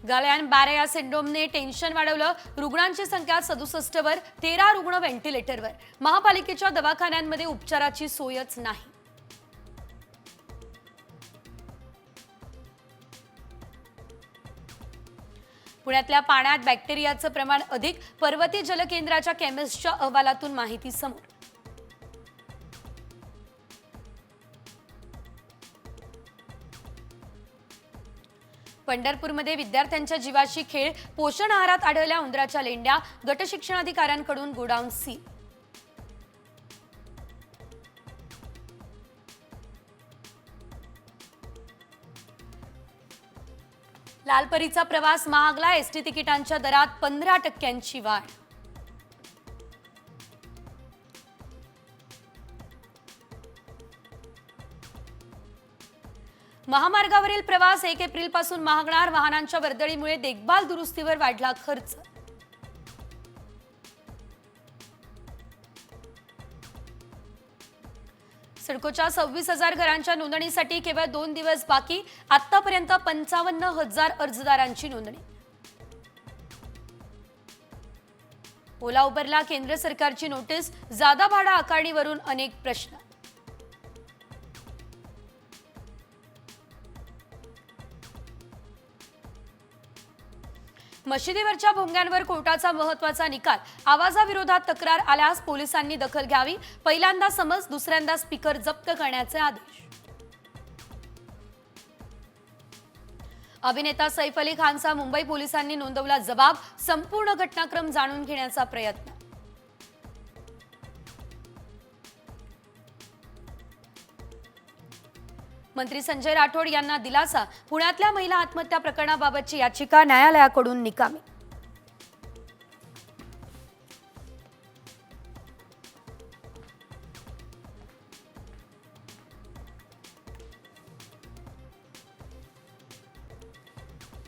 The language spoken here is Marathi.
गालॅन बॅरे या सिंड्रोमने टेन्शन वाढवलं। रुग्णांची संख्या 67 वर, 13 रुग्ण व्हेंटिलेटरवर। महापालिकेच्या दवाखान्यांमध्ये उपचाराची सोयच नाही। पुण्यातल्या पाण्यात बॅक्टेरियाचं प्रमाण अधिक, पर्वती जलकेंद्राच्या केमिस्टच्या अहवालातून माहिती समोर। पंढरपूरमध्ये विद्यार्थ्यांच्या जीवाशी खेळ, पोषण आहारात आढळल्या उंदराच्या लेंड्या, गट शिक्षणाधिकाऱ्यांकडून गोडाऊन सील। लालपरीचा प्रवास महागला, एसटी तिकिटांच्या दरात 15% वाढ। महामार्गावरील प्रवास 1 एप्रिलपासून महागणार, वाहनांच्या वर्दळीमुळे देखभाल दुरुस्तीवर वाढला खर्च। सिडकोच्या 26,000 घरांच्या नोंदणीसाठी केवळ 2 दिवस बाकी, आतापर्यंत 55,000 अर्जदारांची नोंदणी। ओला उबरला केंद्र सरकारची नोटीस, जादा भाडा आकारणीवरून अनेक प्रश्न। मशिदीवरच्या भोंग्यांवर कोर्टाचा महत्त्वाचा निकाल, आवाजाविरोधात तक्रार आल्यास पोलिसांनी दखल घ्यावी, पहिल्यांदा समज, दुसऱ्यांदा स्पीकर जप्त करण्याचे आदेश। अभिनेता सैफ अली खानचा मुंबई पोलिसांनी नोंदवला जबाब, संपूर्ण घटनाक्रम जाणून घेण्याचा प्रयत्न। मंत्री संजय राठोड यांना दिलासा, पुण्यातल्या महिला आत्महत्या प्रकरणाबाबतची याचिका न्यायालयाकडून निकामी।